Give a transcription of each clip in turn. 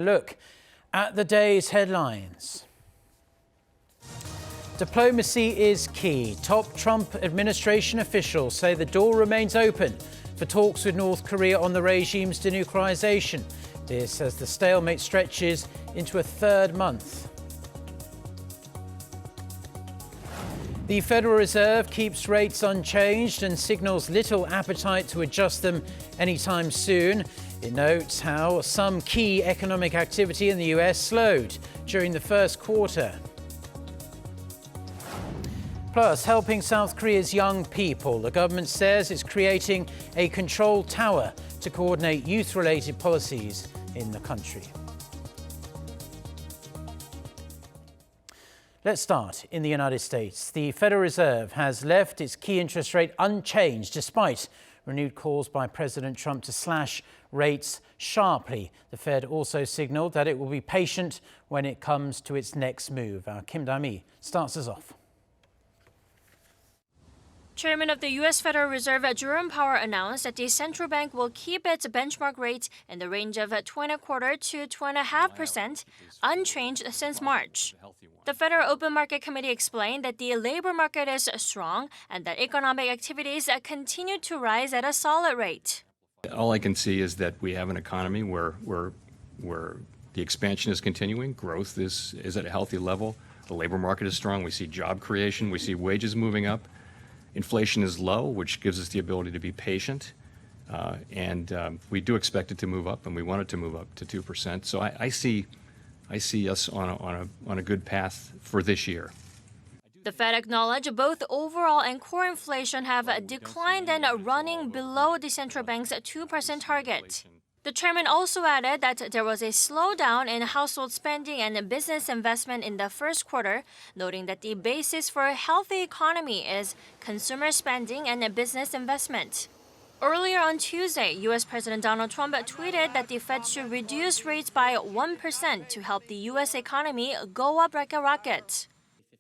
Look at the day's headlines. Diplomacy is key. Top Trump administration officials say the door remains open for talks with North Korea on the regime's denuclearization. This as the stalemate stretches into a third month. The Federal Reserve keeps rates unchanged and signals little appetite to adjust them anytime soon. It notes how some key economic activity in the U.S. slowed during the first quarter. Plus, helping South Korea's young people. The government says it's creating a control tower to coordinate youth-related policies in the country. Let's start in the United States. The Federal Reserve has left its key interest rate unchanged despite renewed calls by President Trump to slash rates sharply. The Fed also signaled that it will be patient when it comes to its next move. Our Kim Da-mi starts us off. Chairman of the U.S. Federal Reserve, Jerome Powell, announced that the central bank will keep its benchmark rate in the range of 2.25% to 2.5%, unchanged since March. The Federal Open Market Committee explained that the labor market is strong and that economic activities continue to rise at a solid rate. All I can see is that we have an economy where the expansion is continuing, growth is at a healthy level, the labor market is strong, we see job creation, we see wages moving up. Inflation is low, which gives us the ability to be patient, and we do expect it to move up, and we want it to move up to 2%. So I see us on a good path for this year. The Fed acknowledged both overall and core inflation have declined and are running below the central bank's 2% target. The chairman also added that there was a slowdown in household spending and business investment in the first quarter, noting that the basis for a healthy economy is consumer spending and business investment. Earlier on Tuesday, U.S. President Donald Trump tweeted that the Fed should reduce rates by 1% to help the U.S. economy go up like a rocket.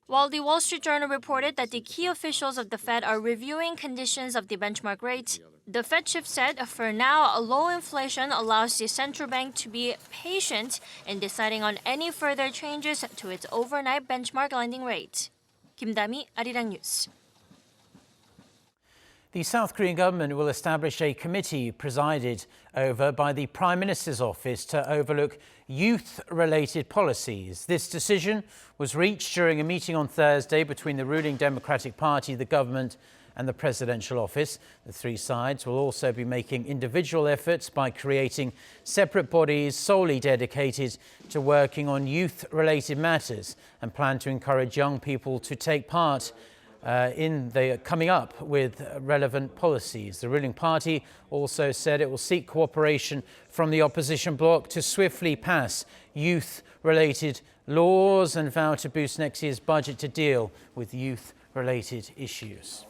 While the Wall Street Journal reported that the key officials of the Fed are reviewing conditions of the benchmark rate, the Fed chief said for now, low inflation allows the central bank to be patient in deciding on any further changes to its overnight benchmark lending rate. Kim Da-mi, Arirang News. The South Korean government will establish a committee presided over by the Prime Minister's office to overlook youth-related policies. This decision was reached during a meeting on Thursday between the ruling Democratic Party, the government, and the presidential office. The three sides will also be making individual efforts by creating separate bodies solely dedicated to working on youth-related matters and plan to encourage young people to take part in the coming up with relevant policies. The ruling party also said it will seek cooperation from the opposition bloc to swiftly pass youth-related laws and vow to boost next year's budget to deal with youth-related issues.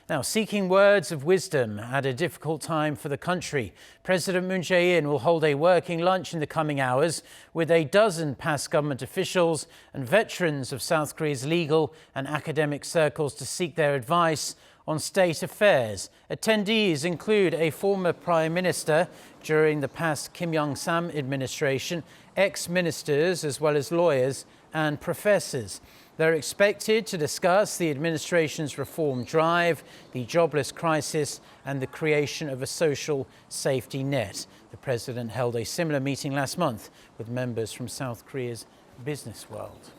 Now, seeking words of wisdom at a difficult time for the country, President Jaein will hold a working lunch in the coming hours with a dozen past government officials and veterans of South Korea's legal and academic circles to seek their advice on state affairs. Attendees include a former prime minister during the past Kim Young-sam administration, ex-ministers, as well as lawyers and professors. They're expected to discuss the administration's reform drive, the jobless crisis, and the creation of a social safety net. The president held a similar meeting last month with members from South Korea's business world.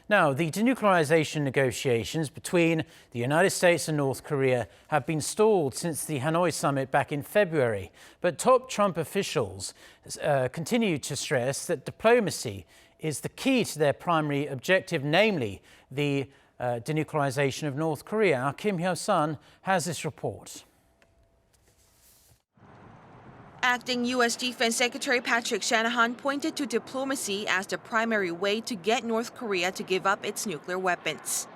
Now, the denuclearization negotiations between the United States and North Korea have been stalled since the Hanoi summit back in February. But top Trump officials continue to stress that diplomacy is the key to their primary objective, namely the denuclearization of North Korea. Our Kim Hyo-sun has this report. Acting U.S. Defense Secretary Patrick Shanahan pointed to diplomacy as the primary way to get North Korea to give up its nuclear weapons.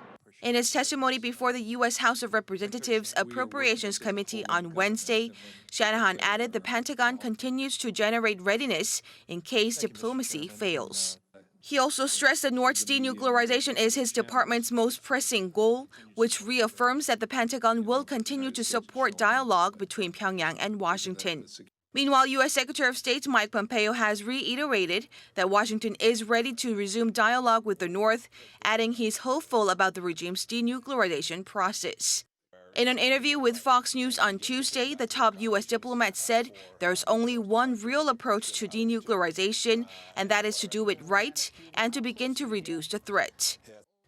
In his testimony before the U.S. House of Representatives Appropriations Committee on Wednesday, Shanahan added the Pentagon continues to generate readiness in case diplomacy fails. He also stressed that North's denuclearization is his department's most pressing goal, which reaffirms that the Pentagon will continue to support dialogue between Pyongyang and Washington. Meanwhile, U.S. Secretary of State Mike Pompeo has reiterated that Washington is ready to resume dialogue with the North, adding he's hopeful about the regime's denuclearization process. In an interview with Fox News on Tuesday, the top U.S. diplomat said there's only one real approach to denuclearization, and that is to do it right and to begin to reduce the threat.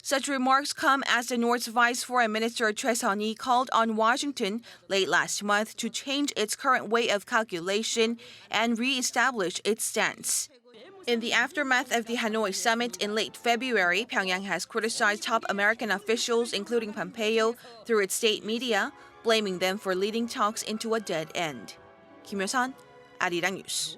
Such remarks come as the North's Vice Foreign Minister Choi Sun-hee called on Washington late last month to change its current way of calculation and re-establish its stance. In the aftermath of the Hanoi summit in late February, Pyongyang has criticized top American officials, including Pompeo, through its state media, blaming them for leading talks into a dead end. Kim Yo-sun, Arirang News.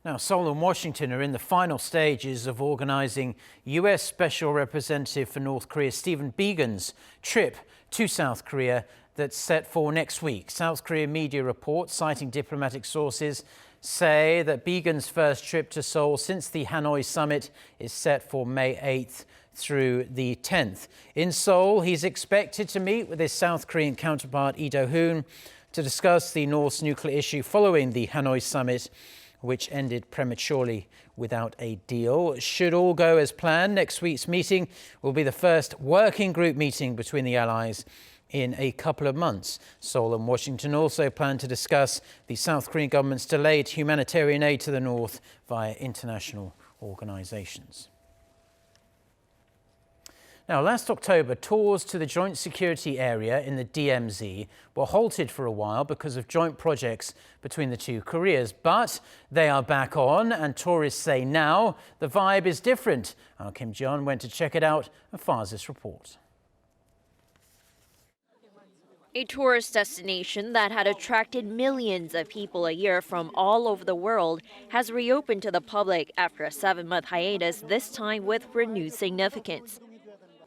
Now, Seoul and Washington are in the final stages of organizing U.S. Special Representative for North Korea Stephen Biegun's trip to South Korea that's set for next week. South Korean media reports, citing diplomatic sources, say that Biegun's first trip to Seoul since the Hanoi summit is set for May 8th through the 10th. In Seoul, he's expected to meet with his South Korean counterpart Lee Do-hoon to discuss the North's nuclear issue following the Hanoi summit, which ended prematurely without a deal. Should all go as planned, next week's meeting will be the first working group meeting between the allies in a couple of months. Seoul and Washington also plan to discuss the South Korean government's delayed humanitarian aid to the North via international organizations. Now, last October, tours to the joint security area in the DMZ were halted for a while because of joint projects between the two Koreas. But they are back on, and tourists say now the vibe is different. Our Kim Jeon went to check it out and files this report. A tourist destination that had attracted millions of people a year from all over the world has reopened to the public after a 7-month hiatus, this time with renewed significance.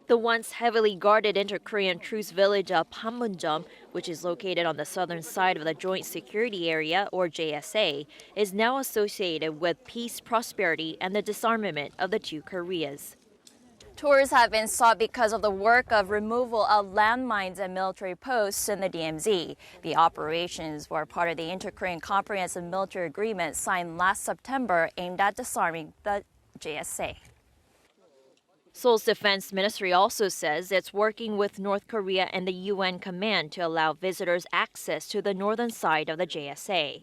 The once heavily guarded inter-Korean truce village of Panmunjom, which is located on the southern side of the Joint Security Area, or JSA, is now associated with peace, prosperity, and the disarmament of the two Koreas. Tours have been sought because of the work of removal of landmines and military posts in the DMZ. The operations were part of the Inter-Korean Comprehensive Military Agreement signed last September aimed at disarming the JSA. Seoul's defense ministry also says it's working with North Korea and the UN command to allow visitors access to the northern side of the JSA.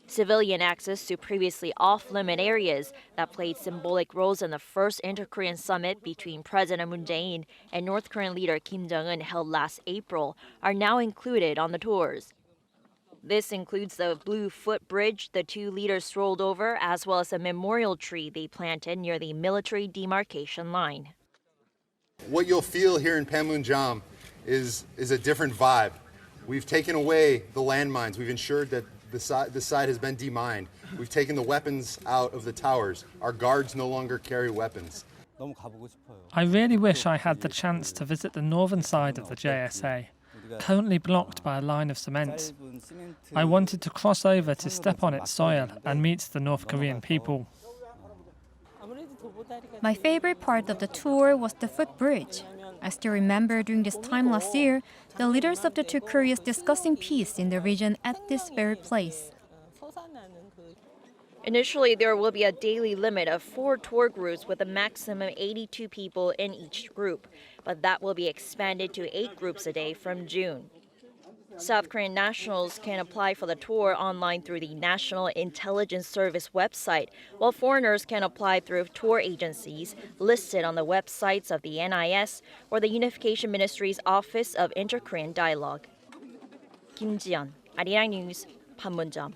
Civilian access to previously off-limit areas that played symbolic roles in the first inter-Korean summit between President Moon Jae-in and North Korean leader Kim Jong-un held last April are now included on the tours. This includes the blue footbridge the two leaders strolled over, as well as a memorial tree they planted near the military demarcation line. What you'll feel here in Panmunjom is a different vibe. We've taken away the landmines. We've ensured that this side has been demined. We've taken the weapons out of the towers. Our guards no longer carry weapons. I really wish I had the chance to visit the northern side of the JSA, currently blocked by a line of cement. I wanted to cross over to step on its soil and meet the North Korean people. My favorite part of the tour was the footbridge. I still remember during this time last year, the leaders of the two Koreas discussing peace in the region at this very place. Initially, there will be a daily limit of 4 tour groups with a maximum 82 people in each group, but that will be expanded to 8 groups a day from June. South Korean nationals can apply for the tour online through the National Intelligence Service website, while foreigners can apply through tour agencies listed on the websites of the NIS or the Unification Ministry's Office of Inter-Korean Dialogue. Kim Jeon, Arirang News, Panmunjom.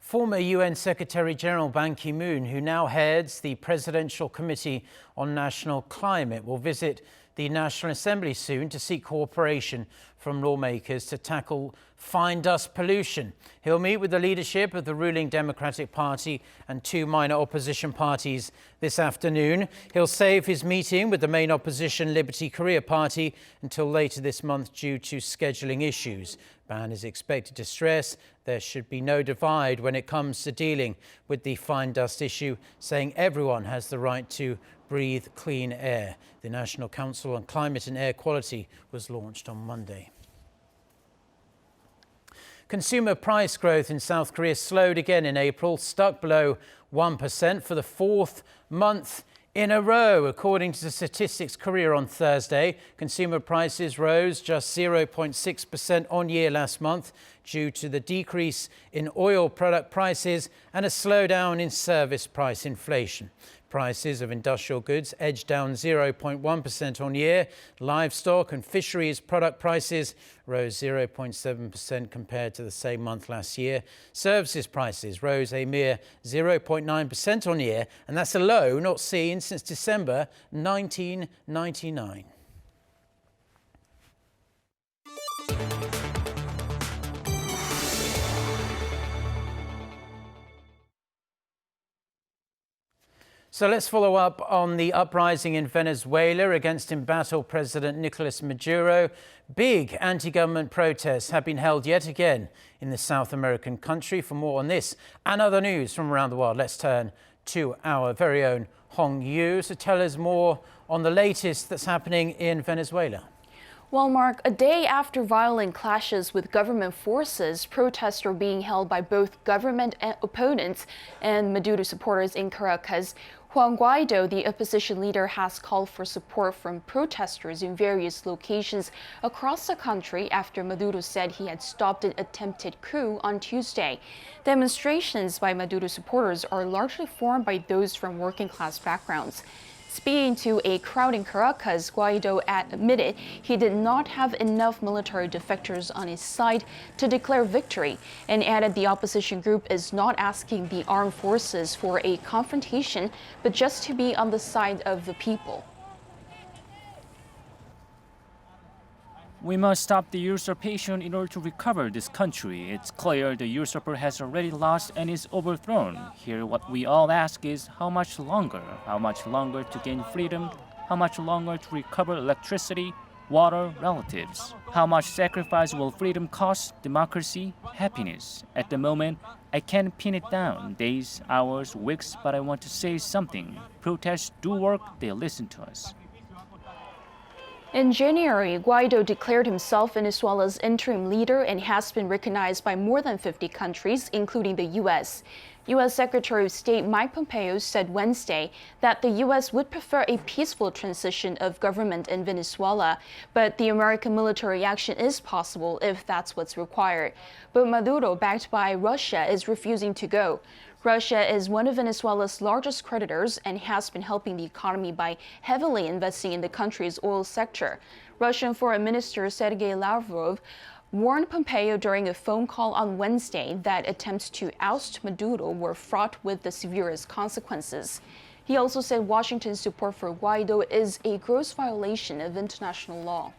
Former UN Secretary-General Ban Ki-moon, who now heads the Presidential Committee on National Climate, will visit the National Assembly soon to seek cooperation from lawmakers to tackle fine dust pollution. He'll meet with the leadership of the ruling Democratic Party and two minor opposition parties this afternoon. He'll save his meeting with the main opposition Liberty Korea Party until later this month due to scheduling issues. Ban is expected to stress there should be no divide when it comes to dealing with the fine dust issue, saying everyone has the right to breathe clean air. The National Council on Climate and Air Quality was launched on Monday. Consumer price growth in South Korea slowed again in April, stuck below 1% for the fourth month in a row. According to Statistics Korea on Thursday, consumer prices rose just 0.6% on year last month due to the decrease in oil product prices and a slowdown in service price inflation. Prices of industrial goods edged down 0.1% on year. Livestock and fisheries product prices rose 0.7% compared to the same month last year. Services prices rose a mere 0.9% on year, and that's a low not seen since December 1999. So let's follow up on the uprising in Venezuela against embattled President Nicolas Maduro. Big anti-government protests have been held yet again in the South American country. For more on this and other news from around the world, let's turn to our very own Hong Yu to tell us more on the latest that's happening in Venezuela. Well, Mark, a day after violent clashes with government forces, protests are being held by both government opponents and Maduro supporters in Caracas. Guaido, the opposition leader, has called for support from protesters in various locations across the country after Maduro said he had stopped an attempted coup on Tuesday. Demonstrations by Maduro supporters are largely formed by those from working-class backgrounds. Speaking to a crowd in Caracas, Guaido admitted he did not have enough military defectors on his side to declare victory, and added the opposition group is not asking the armed forces for a confrontation, but just to be on the side of the people. We must stop the usurpation in order to recover this country. It's clear the usurper has already lost and is overthrown. Here what we all ask is how much longer? How much longer to gain freedom? How much longer to recover electricity, water, relatives? How much sacrifice will freedom cost, democracy, happiness? At the moment, I can't pin it down, days, hours, weeks, but I want to say something. Protests do work, they listen to us. In January, Guaido declared himself Venezuela's interim leader and has been recognized by more than 50 countries, including the U.S. U.S. Secretary of State Mike Pompeo said Wednesday that the U.S. would prefer a peaceful transition of government in Venezuela, but the American military action is possible if that's what's required. But Maduro, backed by Russia, is refusing to go. Russia is one of Venezuela's largest creditors and has been helping the economy by heavily investing in the country's oil sector. Russian Foreign Minister Sergei Lavrov warned Pompeo during a phone call on Wednesday that attempts to oust Maduro were fraught with the severest consequences. He also said Washington's support for Guaido is a gross violation of international law.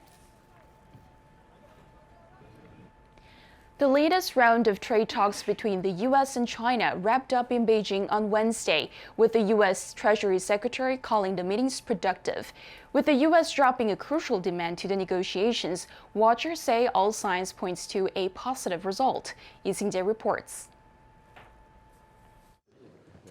The latest round of trade talks between the U.S. and China wrapped up in Beijing on Wednesday, with the U.S. Treasury Secretary calling the meetings productive. With the U.S. dropping a crucial demand to the negotiations, watchers say all signs points to a positive result. Lee Sing-jae reports.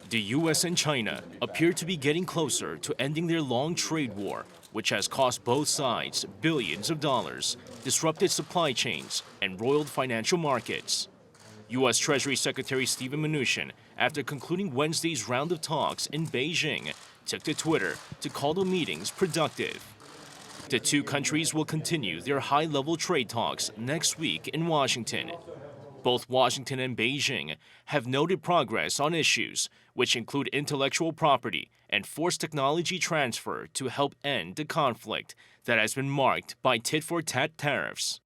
The U.S. and China appear to be getting closer to ending their long trade war, which has cost both sides billions of dollars, disrupted supply chains, and roiled financial markets. U.S. Treasury Secretary Steven Mnuchin, after concluding Wednesday's round of talks in Beijing, took to Twitter to call the meetings productive. The two countries will continue their high-level trade talks next week in Washington. Both Washington and Beijing have noted progress on issues which include intellectual property and forced technology transfer to help end the conflict that has been marked by tit-for-tat tariffs.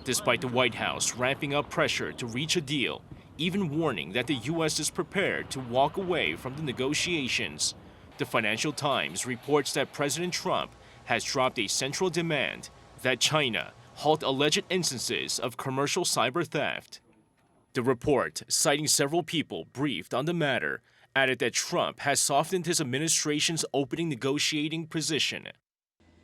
Despite the White House ramping up pressure to reach a deal, even warning that the U.S. is prepared to walk away from the negotiations, the Financial Times reports that President Trump has dropped a central demand that China halt alleged instances of commercial cyber theft. The report, citing several people briefed on the matter, added that Trump has softened his administration's opening negotiating position.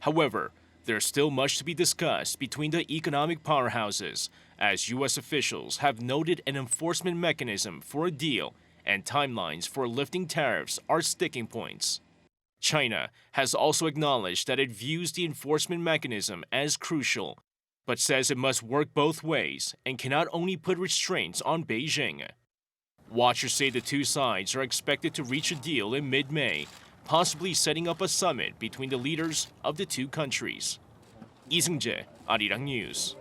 However, there's still much to be discussed between the economic powerhouses, as U.S. officials have noted an enforcement mechanism for a deal and timelines for lifting tariffs are sticking points. China has also acknowledged that it views the enforcement mechanism as crucial, but says it must work both ways and cannot only put restraints on Beijing. Watchers say the two sides are expected to reach a deal in mid-May, possibly setting up a summit between the leaders of the two countries. Lee Seung-jae, Arirang News.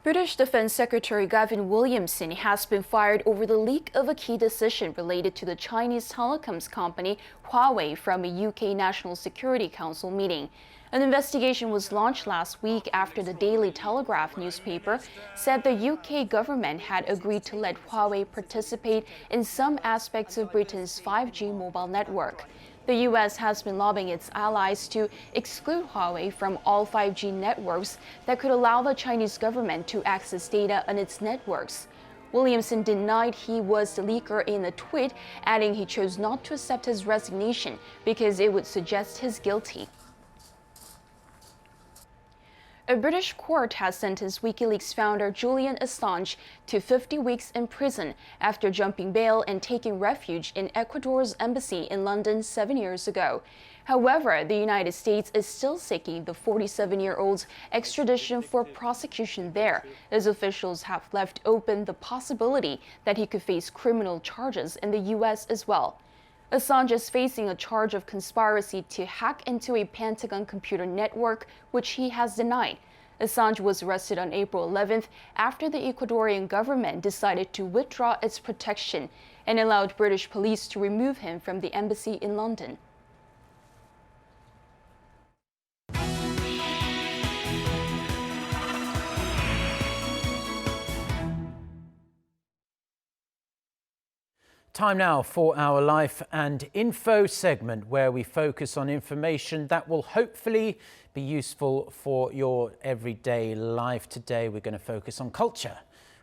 British Defense Secretary Gavin Williamson has been fired over the leak of a key decision related to the Chinese telecoms company Huawei from a UK National Security Council meeting. An investigation was launched last week after the Daily Telegraph newspaper said the UK government had agreed to let Huawei participate in some aspects of Britain's 5G mobile network. The U.S. has been lobbying its allies to exclude Huawei from all 5G networks that could allow the Chinese government to access data on its networks. Williamson denied he was the leaker in a tweet, adding he chose not to accept his resignation because it would suggest he's guilty. A British court has sentenced WikiLeaks founder Julian Assange to 50 weeks in prison after jumping bail and taking refuge in Ecuador's embassy in London 7 years ago. However, the United States is still seeking the 47-year-old's extradition for prosecution there, as officials have left open the possibility that he could face criminal charges in the U.S. as well. Assange is facing a charge of conspiracy to hack into a Pentagon computer network, which he has denied. Assange was arrested on April 11th after the Ecuadorian government decided to withdraw its protection and allowed British police to remove him from the embassy in London. Time now for our Life and Info segment, where we focus on information that will hopefully be useful for your everyday life. Today we're going to focus on culture,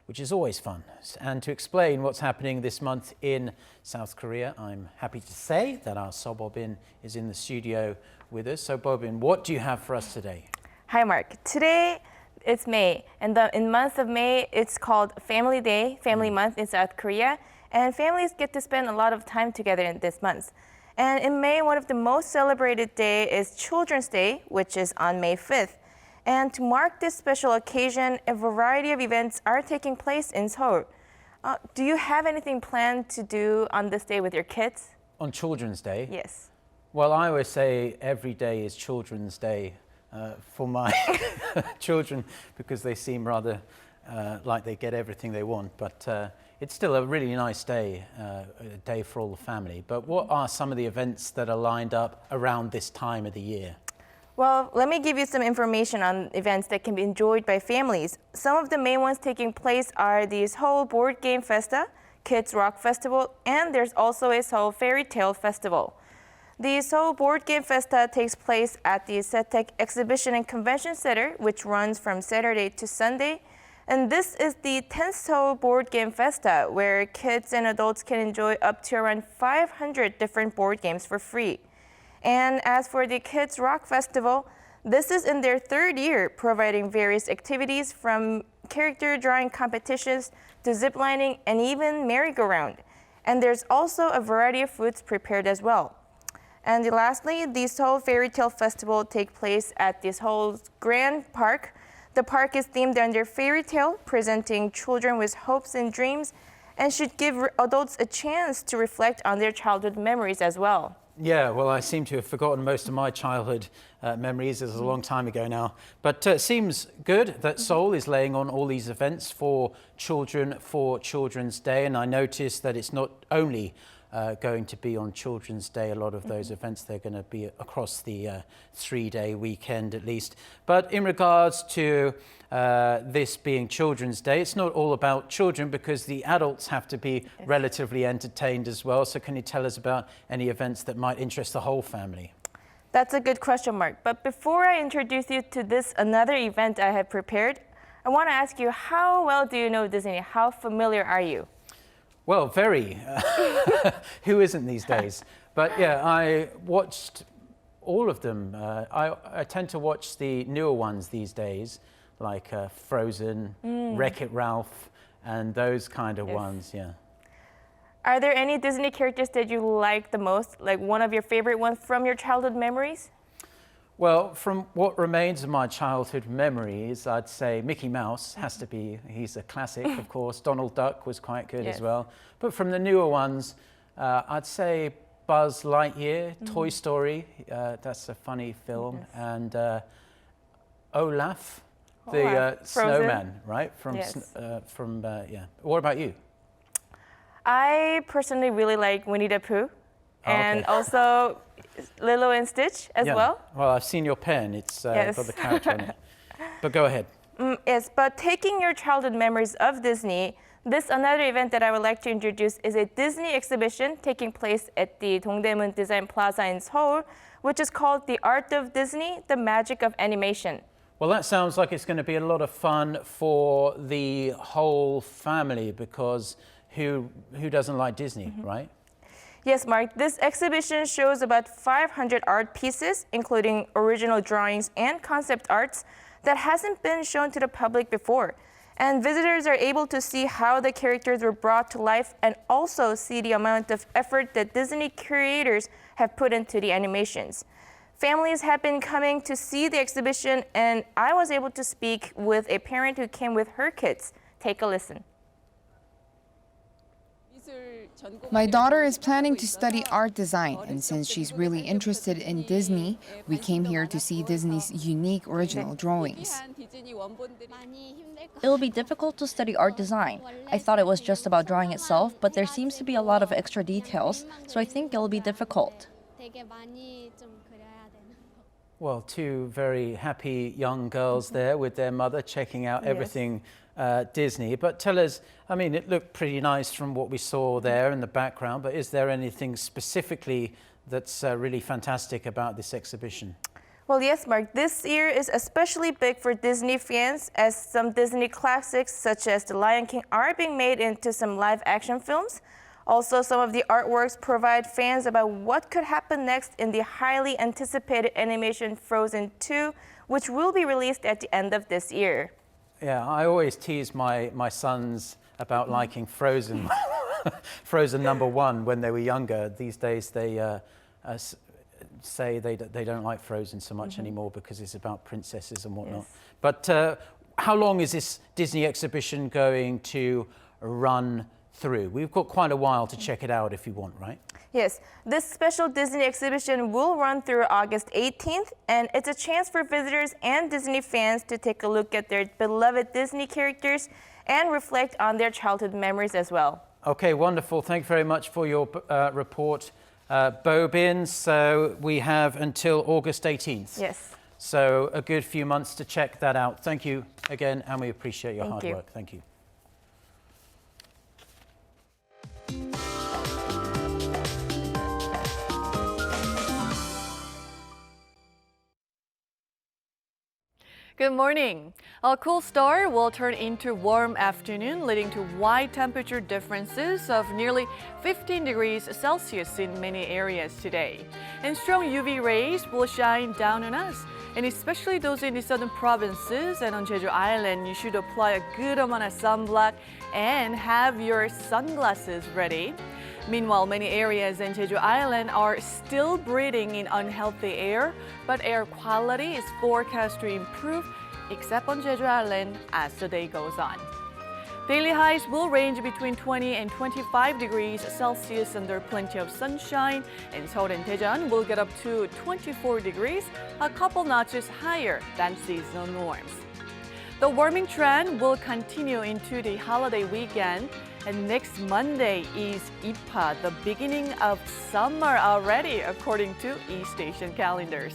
which is always fun. And to explain what's happening this month in South Korea, I'm happy to say that our So Bobin is in the studio with us. So Bobin, what do you have for us today? Hi Mark. Today it's May, and in the month of May it's called Family Day, Family Month in South Korea. And families get to spend a lot of time together in this month. And in May, one of the most celebrated days is Children's Day, which is on May 5th. And to mark this special occasion, a variety of events are taking place in Seoul. Do you have anything planned to do on this day with your kids? On Children's Day? Yes. Well, I always say every day is Children's Day for my children, because they seem rather like they get everything they want. But it's still a really nice day, a day for all the family. But what are some of the events that are lined up around this time of the year? Well, let me give you some information on events that can be enjoyed by families. Some of the main ones taking place are the Seoul Board Game Festa, Kids Rock Festival, and there's also a Seoul Fairy Tale Festival. The Seoul Board Game Festa takes place at the Setek Exhibition and Convention Center, which runs from Saturday to Sunday. And this is the 10th Seoul Board Game Festa, where kids and adults can enjoy up to around 500 different board games for free. And as for the Kids Rock Festival, this is in their third year, providing various activities from character drawing competitions to ziplining and even merry-go-round. And there's also a variety of foods prepared as well. And lastly, the Seoul Fairy Tale Festival takes place at the Seoul Grand Park. The park is themed under fairy tale, presenting children with hopes and dreams, and should give adults a chance to reflect on their childhood memories as well. Yeah, well, I seem to have forgotten most of my childhood memories. It was a long time ago now. But it seems good that Seoul is laying on all these events for children for Children's Day. And I noticed that it's not only going to be on Children's Day. A lot of those events, they're going to be across the 3-day weekend at least. But in regards to this being Children's Day, it's not all about children, because the adults have to be relatively entertained as well. So can you tell us about any events that might interest the whole family? That's a good question, Mark. But before I introduce you to this another event I have prepared, I want to ask you, how well do you know Disney? How familiar are you? Well, very. Who isn't these days? But yeah, I watched all of them. I tend to watch the newer ones these days, like Frozen, Wreck-It Ralph, and those kind of ones, yeah. Are there any Disney characters that you like the most, like one of your favorite ones from your childhood memories? Well, from what remains of my childhood memories, I'd say Mickey Mouse has to be, he's a classic, of course. Donald Duck was quite good as well. But from the newer ones, I'd say Buzz Lightyear, Toy Story, that's a funny film, and Olaf, the snowman, right? From yeah. What about you? I personally really like Winnie the Pooh, and also Lilo and Stitch as well. Well, I've seen your pen. It's got the character in it. But go ahead. Yes, but taking your childhood memories of Disney, this another event that I would like to introduce is a Disney exhibition taking place at the Dongdaemun Design Plaza in Seoul, which is called The Art of Disney, The Magic of Animation. Well, that sounds like it's going to be a lot of fun for the whole family, because who doesn't like Disney, right? Yes, Mark. This exhibition shows about 500 art pieces, including original drawings and concept arts that hasn't been shown to the public before. And visitors are able to see how the characters were brought to life and also see the amount of effort that Disney creators have put into the animations. Families have been coming to see the exhibition, and I was able to speak with a parent who came with her kids. Take a listen. My daughter is planning to study art design, and since she's really interested in Disney, we came here to see Disney's unique original drawings. It will be difficult to study art design. I thought it was just about drawing itself, but there seems to be a lot of extra details, so I think it will be difficult. Well, two very happy young girls there with their mother checking out everything Disney. But tell us, I mean, it looked pretty nice from what we saw there in the background, but is there anything specifically that's really fantastic about this exhibition? Well, yes, Mark. This year is especially big for Disney fans, as some Disney classics such as The Lion King are being made into some live-action films. Also, some of the artworks provide fans about what could happen next in the highly anticipated animation Frozen 2, which will be released at the end of this year. Yeah, I always tease my sons about liking Frozen, Frozen #1 when they were younger. These days they say they don't like Frozen so much anymore because it's about princesses and whatnot. Yes. But how long is this Disney exhibition going to run through? We've got quite a while to check it out if you want, right? Yes, this special Disney exhibition will run through August 18th, and it's a chance for visitors and Disney fans to take a look at their beloved Disney characters and reflect on their childhood memories as well. Okay, wonderful. Thank you very much for your report, Bobin. So we have until August 18th. Yes. So a good few months to check that out. Thank you again, and we appreciate your hard work. Thank you. Good morning. A cool start will turn into warm afternoon, leading to wide temperature differences of nearly 15 degrees Celsius in many areas today. And strong UV rays will shine down on us, and especially those in the southern provinces and on Jeju Island, you should apply a good amount of sunblock and have your sunglasses ready. Meanwhile, many areas in Jeju Island are still breathing in unhealthy air, but air quality is forecast to improve, except on Jeju Island as the day goes on. Daily highs will range between 20 and 25 degrees Celsius under plenty of sunshine, and Seoul and Daejeon will get up to 24 degrees, a couple notches higher than seasonal norms. The warming trend will continue into the holiday weekend, and next Monday is Ippa, the beginning of summer already, according to East Asian calendars.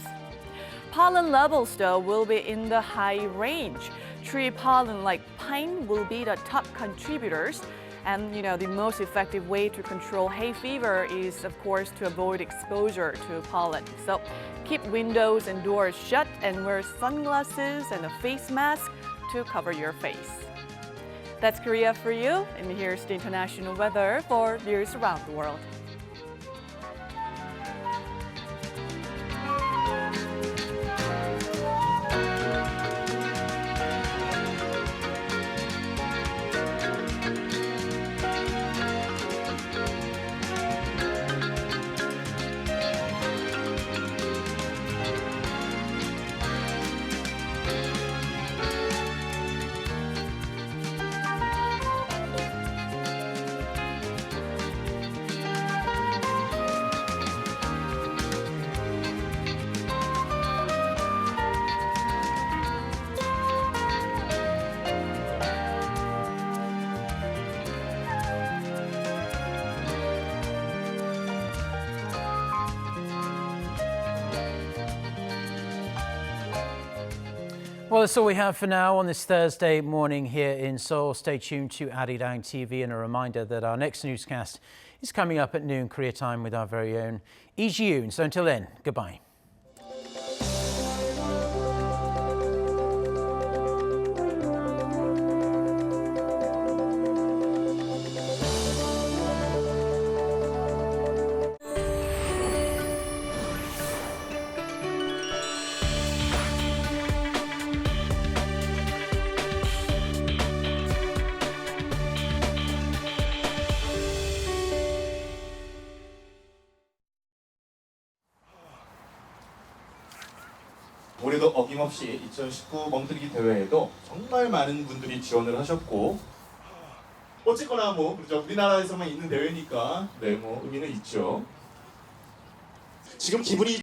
Pollen levels, though, will be in the high range. Tree pollen like pine will be the top contributors, And the most effective way to control hay fever is, of course, to avoid exposure to pollen. So keep windows and doors shut and wear sunglasses and a face mask to cover your face. That's Korea for you, and here's the international weather for viewers around the world. Well, that's all we have for now on this Thursday morning here in Seoul. Stay tuned to Arirang TV, and a reminder that our next newscast is coming up at noon Korea time with our very own Lee Ji-yoon. So until then, goodbye. 올해도 어김없이 2019 멍뜨리기 대회에도 정말 많은 분들이 지원을 하셨고 어쨌거나 그렇죠. 우리나라에서만 있는 대회니까 뭐 의미는 있죠. 지금 기분이